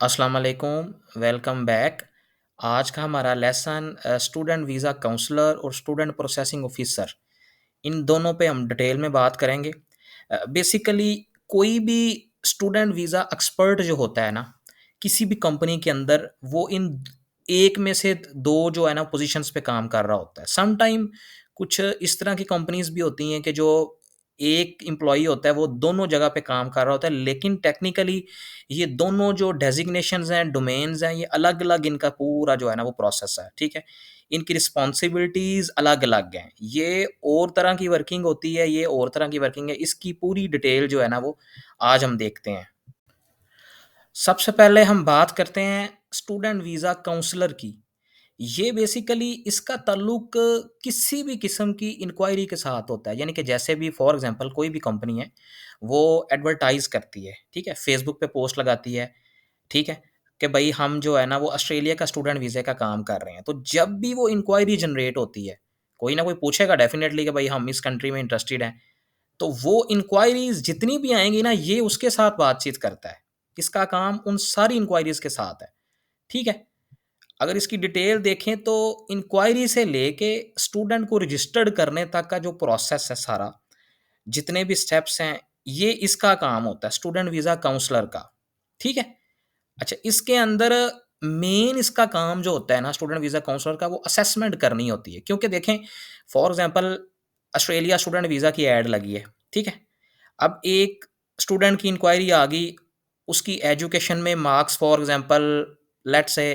अस्सलाम वालेकुम, welcome back. आज का हमारा लेसन स्टूडेंट वीज़ा काउंसलर और स्टूडेंट प्रोसेसिंग ऑफिसर, इन दोनों पे हम डिटेल में बात करेंगे। बेसिकली कोई भी स्टूडेंट वीज़ा एक्सपर्ट जो होता है ना, किसी भी कंपनी के अंदर वो इन एक में से 2 जो है ना पोज़ीशंस पे काम कर रहा होता है। सम टाइम कुछ इस तरह की कंपनीज़ भी होती हैं कि जो एक एम्प्लॉयी होता है वो दोनों जगह पे काम कर रहा होता है, लेकिन टेक्निकली ये दोनों जो डेज़िग्नेशंस हैं, डोमेन्स हैं, ये अलग-अलग इनका पूरा जो है ना वो प्रोसेस है, ठीक है? इनकी रिस्पॉन्सिबिलिटीज़ अलग-अलग हैं। ये और तरह की वर्किंग होती है, ये और तरह की वर्किंग है। इसकी पूरी डिटेल जो है ना वो आज हम देखते हैं। सबसे पहले हम बात करते हैं स्टूडेंट वीज़ा काउंसलर की। ये बेसिकली इसका ताल्लुक किसी भी किस्म की इंक्वायरी के साथ होता है। यानी कि जैसे भी फॉर एग्ज़ाम्पल कोई भी कंपनी है, वो एडवर्टाइज़ करती है, ठीक है? फ़ेसबुक पे पोस्ट लगाती है, ठीक है? कि भई हम जो है ना वो ऑस्ट्रेलिया का स्टूडेंट वीज़े का काम कर रहे हैं। तो जब भी वो इंक्वायरी जनरेट होती है, कोई ना कोई पूछेगा डेफ़िनेटली कि भई हम इस कंट्री में इंटरेस्टेड हैं। तो वो इंक्वायरीज़ जितनी भी आएँगी ना, ये उसके साथ बातचीत करता है। इसका काम उन सारी इंक्वायरीज़ के साथ है, ठीक है? अगर इसकी डिटेल देखें तो इंक्वायरी से लेके स्टूडेंट को रजिस्टर्ड करने तक का जो प्रोसेस है सारा, जितने भी स्टेप्स हैं, ये इसका काम होता है स्टूडेंट वीज़ा काउंसलर का, ठीक है? अच्छा, इसके अंदर मेन इसका काम जो होता है ना स्टूडेंट वीज़ा काउंसलर का, वो असेसमेंट करनी होती है। क्योंकि देखें for example Australia student visa की ऐड लगी है, ठीक है? अब एक स्टूडेंट की इंक्वायरी आ गई, उसकी एजुकेशन में marks for example let's say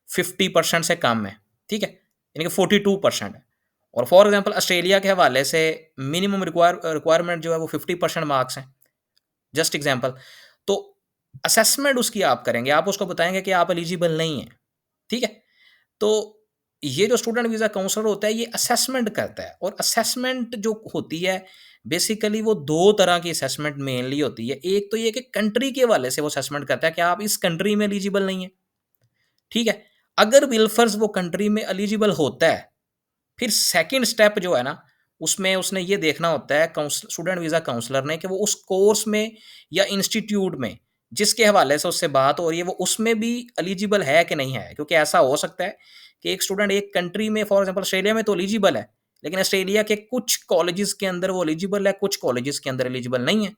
50% से कम है, ठीक है? यानी कि 42% है और फॉर एग्ज़ाम्पल ऑस्ट्रेलिया के हवाले से मिनिमम रिक्वायरमेंट जो है वो 50% मार्क्स हैं। Just example. तो असेसमेंट उसकी आप करेंगे, आप उसको बताएँगे कि आप एलिजिबल नहीं हैं, ठीक है? तो ये जो स्टूडेंट वीज़ा काउंसलर होता है, ये असेसमेंट करता है और असेसमेंट जो होती है, बेसिकली वो 2 तरह की असेसमेंट मेनली होती है। एक तो ये कि कंट्री के हवाले से वो असेसमेंट करता है कि आप इस कंट्री में एलिजिबल नहीं हैं, ठीक है? अगर बिलफ़र्ज़ वो कंट्री में एलिजिबल होता है, फिर सेकंड स्टेप जो है ना, उसमें उसने ये देखना होता है स्टूडेंट वीज़ा काउंसलर ने कि वो उस कोर्स में या इंस्टीट्यूट में जिसके हवाले से उससे बात हो रही है, वो उसमें भी एलिजिबल है कि नहीं है। क्योंकि ऐसा हो सकता है कि एक स्टूडेंट एक कंट्री में फॉर एग्ज़ाम्पल ऑस्ट्रेलिया में तो एलिजिबल है, लेकिन ऑस्ट्रेलिया के कुछ कॉलेजेस के अंदर वो एलिजिबल है, कुछ कॉलेजेस के अंदर एलिजिबल नहीं है।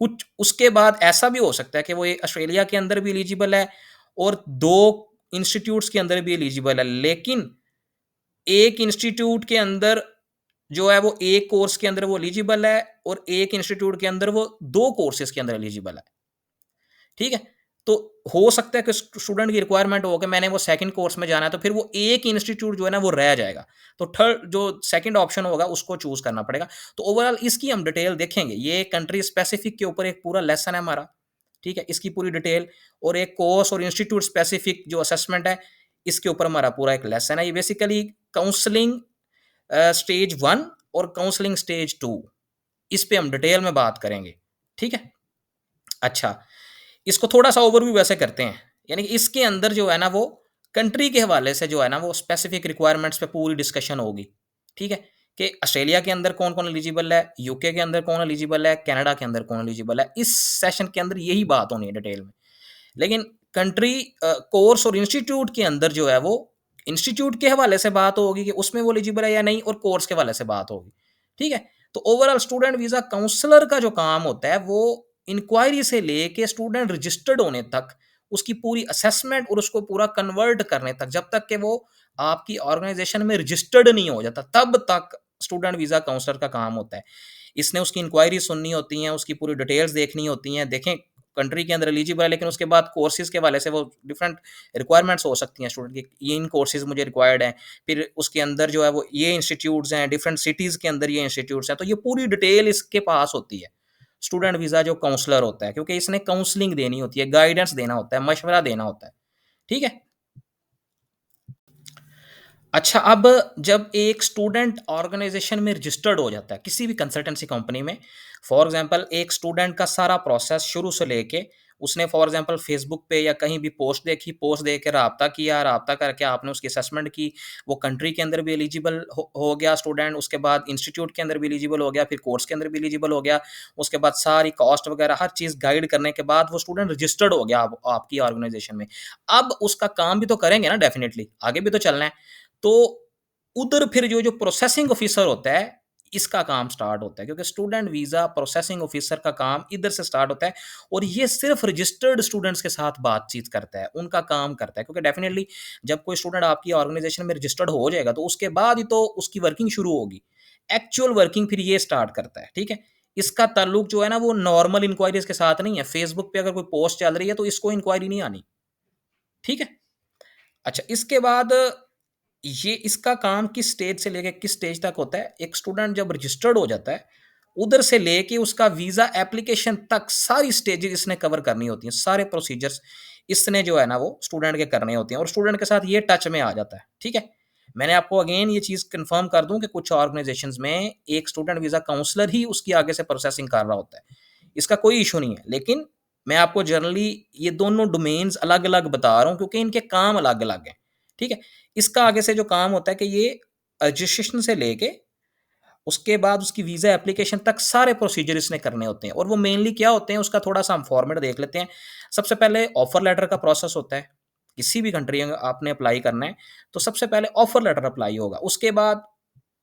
कुछ उसके बाद ऐसा भी हो सकता है कि वो ऑस्ट्रेलिया के अंदर भी एलिजिबल है और 2 इंस्टीट्यूट्स के अंदर भी एलिजिबल है, लेकिन एक इंस्टीट्यूट के अंदर जो है वो एक कोर्स के अंदर वो एलिजिबल है और एक इंस्टीट्यूट के अंदर वो 2 कोर्सेज़ के अंदर एलिजिबल है, ठीक है? तो हो सकता है कि स्टूडेंट की रिक्वायरमेंट हो कि मैंने वो सेकंड कोर्स में जाना है, तो फिर वो एक इंस्टीट्यूट जो है ना वो रह जाएगा। तो थर्ड जो सेकंड ऑप्शन होगा उसको चूज़ करना पड़ेगा। तो ओवरऑल इसकी हम डिटेल देखेंगे। ये कंट्री स्पेसिफिक के ऊपर एक पूरा लेसन है हमारा, ठीक है? इसकी पूरी डिटेल और एक कोर्स और इंस्टीट्यूट स्पेसिफिक जो असेसमेंट है, इसके ऊपर हमारा पूरा एक लेसन है। ये बेसिकली काउंसलिंग स्टेज 1 और काउंसलिंग स्टेज 2 इस पे हम डिटेल में बात करेंगे, ठीक है? अच्छा, इसको थोड़ा-सा ओवरव्यू वैसे करते हैं, यानी कि इसके अंदर जो है ना वो कंट्री के हवाले से जो है ना वो स्पेसिफिक रिक्वायरमेंट्स पे पूरी डिस्कशन होगी, ठीक है? कि ऑस्ट्रेलिया के अंदर कौन-कौन एलिजिबल है, यूके के अंदर कौन एलिजिबल है, कनाडा के अंदर कौन एलिजिबल है, इस सेशन के अंदर यही बात होनी है डिटेल में। लेकिन कंट्री कोर्स और इंस्टीट्यूट के अंदर जो है वो इंस्टीट्यूट के हवाले से बात होगी कि उसमें वो एलिजिबल है या नहीं और कोर्स के हवाले से बात होगी, ठीक है? तो ओवरऑल स्टूडेंट वीज़ा काउंसलर का जो काम होता है वो इंक्वायरी से लेके स्टूडेंट रजिस्टर्ड होने तक उसकी पूरी असेसमेंट और उसको पूरा कन्वर्ट करने तक, जब तक कि वो आपकी ऑर्गेनाइज़ेशन में रजिस्टर्ड नहीं हो जाता, तब तक स्टूडेंट वीज़ा काउंसलर का काम होता है। इसने उसकी इंक्वायरी सुननी होती हैं, उसकी पूरी डिटेल्स देखनी होती हैं। देखें कंट्री के अंदर एलिजिबल है, लेकिन उसके बाद कोर्सेज़ के हवाले से वो डिफरेंट रिक्वायरमेंट्स हो सकती हैं स्टूडेंट की, ये इन कोर्सेज़ मुझे रिक्वायर्ड हैं। फिर उसके अंदर जो है वो ये इंस्टीट्यूट्स हैं, डिफरेंट सिटीज़ के अंदर ये इंस्टीट्यूट्स हैं, तो ये पूरी डिटेल इसके पास होती है। स्टूडेंट वीज़ा जो काउंसलर होता है, क्योंकि इसने काउंसलिंग देनी होती है, गाइडेंस देना होता है, मशवरा देना होता है। ठीक है? अच्छा, अब जब एक स्टूडेंट ऑर्गेनाइज़ेशन में रजिस्टर्ड हो जाता है, किसी भी कंसल्टेंसी कंपनी में, फॉर एग्ज़ाम्पल एक स्टूडेंट का सारा प्रोसेस शुरू से लेके उसने फॉर एग्ज़ाम्पल फ़ेसबुक पे या कहीं भी पोस्ट देखी, पोस्ट देख के राब्ता किया, राब्ता करके आपने उसकी असेसमेंट की, वो कंट्री के अंदर भी एलिजिबल हो गया स्टूडेंट, उसके बाद इंस्टीट्यूट के अंदर भी एलिजिबल हो गया, फिर कोर्स के अंदर भी एलिजिबल हो गया, उसके बाद सारी कॉस्ट वगैरह हर चीज़ गाइड करने के बाद वो स्टूडेंट रजिस्टर्ड हो गया आपकी ऑर्गेनाइज़ेशन में। अब उसका काम भी तो करेंगे ना डेफ़िनिटली, आगे भी तो चलना है। तो उधर फिर जो जो प्रोसेसिंग ऑफिसर होता है, इसका काम स्टार्ट होता है क्योंकि स्टूडेंट वीज़ा प्रोसेसिंग ऑफिसर का काम इधर से स्टार्ट होता है और ये सिर्फ़ रजिस्टर्ड स्टूडेंट्स के साथ बातचीत करता है, उनका काम करता है क्योंकि डेफ़िनिटली जब कोई स्टूडेंट आपकी ऑर्गेनाइज़ेशन में रजिस्टर्ड हो जाएगा, तो उसके बाद ही तो उसकी वर्किंग शुरू होगी। एक्चुअल वर्किंग फिर ये स्टार्ट करता है, ठीक है? इसका ताल्लुक जो है ना वो नॉर्मल इंक्वायरीज़ के साथ नहीं है, फ़ेसबुक पे अगर कोई पोस्ट चल रही है तो इसको इंक्वायरी नहीं आनी, ठीक है? अच्छा, इसके बाद ये इसका काम किस स्टेज से लेके किस स्टेज तक होता है? एक स्टूडेंट जब रजिस्टर्ड हो जाता है, उधर से लेके उसका वीज़ा एप्लीकेशन तक सारी स्टेजेज़ इसने कवर करनी होती हैं, सारे प्रोसीजर्स इसने जो है ना वो स्टूडेंट के करने होते हैं और स्टूडेंट के साथ ये टच में आ जाता है, ठीक है? मैंने आपको अगेन ये चीज़ कन्फर्म कर दूँ कि कुछ ऑर्गनाइज़ेशंस में एक स्टूडेंट वीज़ा काउंसलर ही उसकी आगे से प्रोसेसिंग कर रहा होता है। इसका कोई इश्यू नहीं है, लेकिन मैं आपको जनरली ये दोनों डोमेन्स अलग-अलग बता रहा हूँ क्योंकि इनके काम अलग-अलग हैं, ठीक है? इसका आगे से जो काम होता है कि ये रजिस्ट्रेशन से लेके उसके बाद उसकी वीज़ा एप्लीकेशन तक सारे प्रोसीजर इसने करने होते हैं और वो मेनली क्या होते हैं उसका थोड़ा-सा हम फॉर्मेट देख लेते हैं। सबसे पहले ऑफर लेटर का प्रोसेस होता है। किसी भी कंट्री में आपने अप्लाई करना है, तो सबसे पहले ऑफर लेटर अप्लाई होगा। उसके बाद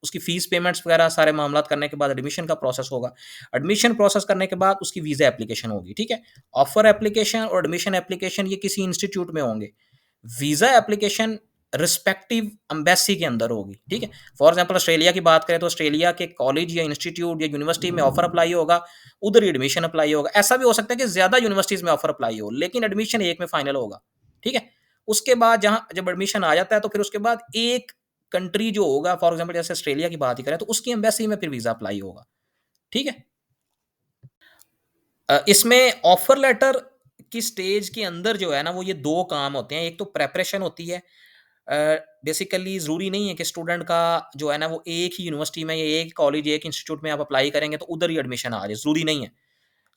उसकी फीस पेमेंट्स वगैरह सारे मामलात करने के बाद एडमिशन का प्रोसेस होगा। एडमिशन प्रोसेस करने के बाद उसकी वीज़ा एप्लीकेशन होगी, ठीक है? ऑफर एप्लीकेशन और एडमिशन एप्लीकेशन ये किसी इंस्टीट्यूट में होंगे। वीज़ा एप्लीकेशन रिस्पेक्टिव एम्बेसी के अंदर होगी, ठीक है? फॉर एग्ज़ाम्पल ऑस्ट्रेलिया की बात करें तो ऑस्ट्रेलिया के कॉलेज या इंस्टीट्यूट या यूनिवर्सिटी में ऑफर अप्लाई होगा, उधर ही एडमिशन अप्लाई होगा। ऐसा भी हो सकता है कि ज़्यादा यूनिवर्सिटीज़ में ऑफर अप्लाई हो, लेकिन एडमिशन एक में फाइनल होगा, ठीक है? उसके बाद जहाँ जब एडमिशन आ जाता है तो फिर उसके बाद एक कंट्री जो होगा फॉर एग्ज़ाम्पल जैसे ऑस्ट्रेलिया की बात ही करें तो उसकी एम्बेसी में फिर वीज़ा अप्लाई होगा, ठीक है? इसमें ऑफर लेटर की स्टेज के अंदर जो है ना वो ये 2 काम होते हैं। एक तो प्रिपरेशन होती है। अ, बेसिकली ज़रूरी नहीं है कि स्टूडेंट का जो है ना वो एक ही यूनिवर्सिटी में या एक कॉलेज, एक इंस्टीट्यूट में आप अप्लाई करेंगे तो उधर ही एडमिशन आ जाए, ज़रूरी नहीं है।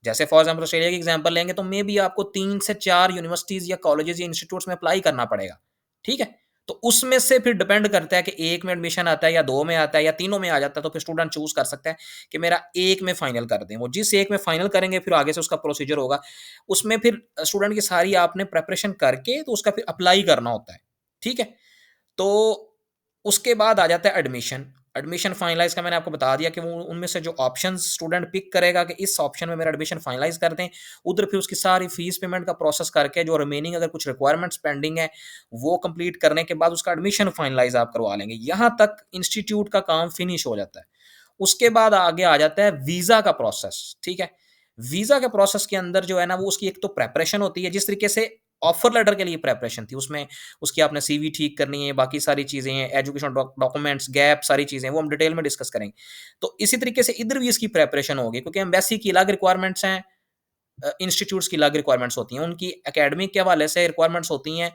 जैसे फॉर एग्ज़ाम्पल ऑस्ट्रेलिया की एग्ज़ाम्पल लेंगे तो मेबी आपको 3 से 4 यूनिवर्सिटीज़ या कॉलेजेस या इंस्टीट्यूट्स में अप्लाई करना पड़ेगा, ठीक है? तो उसमें से फिर डिपेंड करता है कि 1 में एडमिशन आता है या 2 में आता है या तीनों में आ जाता है, तो फिर स्टूडेंट चूज़ कर सकता है कि मेरा 1 में फाइनल कर दें। वो जिस 1 में फाइनल करेंगे फिर आगे से उसका प्रोसीजर होगा। उसमें फिर स्टूडेंट की सारी आपने प्रिपरेशन करके तो उसका फिर अप्लाई करना होता है, ठीक है? तो उसके बाद आ जाता है एडमिशन। एडमिशन फाइनलाइज़ का मैंने आपको बता दिया कि वो उनमें से जो ऑप्शंस स्टूडेंट पिक करेगा कि इस ऑप्शन में मेरा एडमिशन फाइनलाइज़ कर दें। उधर फिर उसकी सारी फीस पेमेंट का प्रोसेस करके जो रिमेनिंग अगर कुछ रिक्वायरमेंट्स पेंडिंग है, वो कंप्लीट करने के बाद उसका एडमिशन फाइनलाइज़ आप करवा लेंगे। यहाँ तक इंस्टीट्यूट का काम फिनिश हो जाता है। उसके बाद आगे आ जाता है वीज़ा का प्रोसेस, ठीक है? वीज़ा के प्रोसेस के अंदर जो है ना वो उसकी एक तो प्रिपरेशन होती है, जिस तरीके से ऑफर लेटर के लिए प्रिपरेशन थी, उसमें उसकी आपने सीवी ठीक करनी है, बाकी सारी चीज़ें हैं, एजुकेशन डॉक्यूमेंट्स, गैप सारी चीज़ें हैं, वो हम डिटेल में डिस्कस करेंगे। तो इसी तरीके से इधर भी इसकी प्रिपरेशन होगी क्योंकि एम्बेसी की अलग रिक्वायरमेंट्स हैं, इंस्टीट्यूट्स की अलग रिक्वायरमेंट्स होती हैं, उनकी एकेडमिक के हवाले से रिक्वायरमेंट्स होती हैं।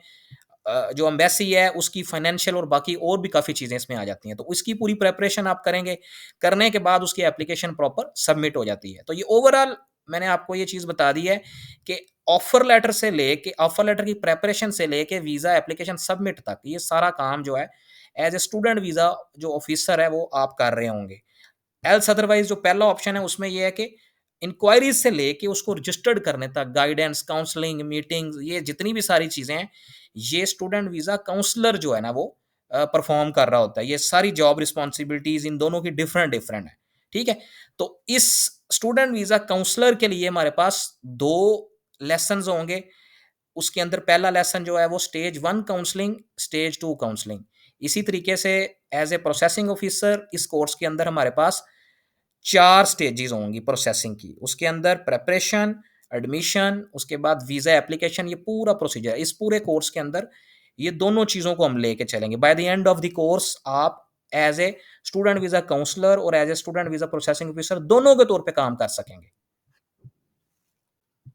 जो एम्बेसी है उसकी फाइनेंशियल और बाकी और भी काफ़ी चीज़ें इसमें आ जाती हैं। तो इसकी पूरी प्रिपरेशन आप करेंगे, करने के बाद उसकी एप्लीकेशन प्रॉपर सबमिट हो जाती है। तो ये ओवरऑल मैंने आपको ये चीज़ बता दी है कि ऑफर लेटर की प्रिपरेशन से लेके वीज़ा एप्लीकेशन सबमिट तक ये सारा काम जो है एज़ ए स्टूडेंट वीज़ा जो ऑफिसर है वो आप कर रहे होंगे। एल्स अदरवाइज़ जो पहला ऑप्शन है उसमें ये है कि इंक्वायरीज़ से लेके उसको रजिस्टर्ड करने तक गाइडेंस, काउंसलिंग, मीटिंग्स ये जितनी भी सारी चीज़ें हैं, ये स्टूडेंट वीज़ा काउंसलर जो है ना वो परफ़ॉर्म कर रहा होता है। ये सारी जॉब रिस्पॉन्सिबिलिटीज़ इन दोनों की डिफरेंट-डिफरेंट है, ठीक है? तो इस स्टूडेंट वीज़ा काउंसलर के लिए हमारे पास 2 लेसन्स होंगे। उसके अंदर पहला लेसन जो है वो स्टेज 1 काउंसलिंग, स्टेज 2 काउंसलिंग। इसी तरीके से एज़ ए प्रोसेसिंग ऑफिसर इस कोर्स के अंदर हमारे पास 4 स्टेजेज़ होंगी प्रोसेसिंग की। उसके अंदर प्रिपरेशन, एडमिशन, उसके बाद वीज़ा एप्लीकेशन ये पूरा प्रोसीजर है। इस पूरे कोर्स के अंदर ये दोनों चीज़ों को हम लेके चलेंगे। By the end of the course आप as a student visa counsellor और as a student visa processing officer दोनों के तौर पे काम कर सकेंगे।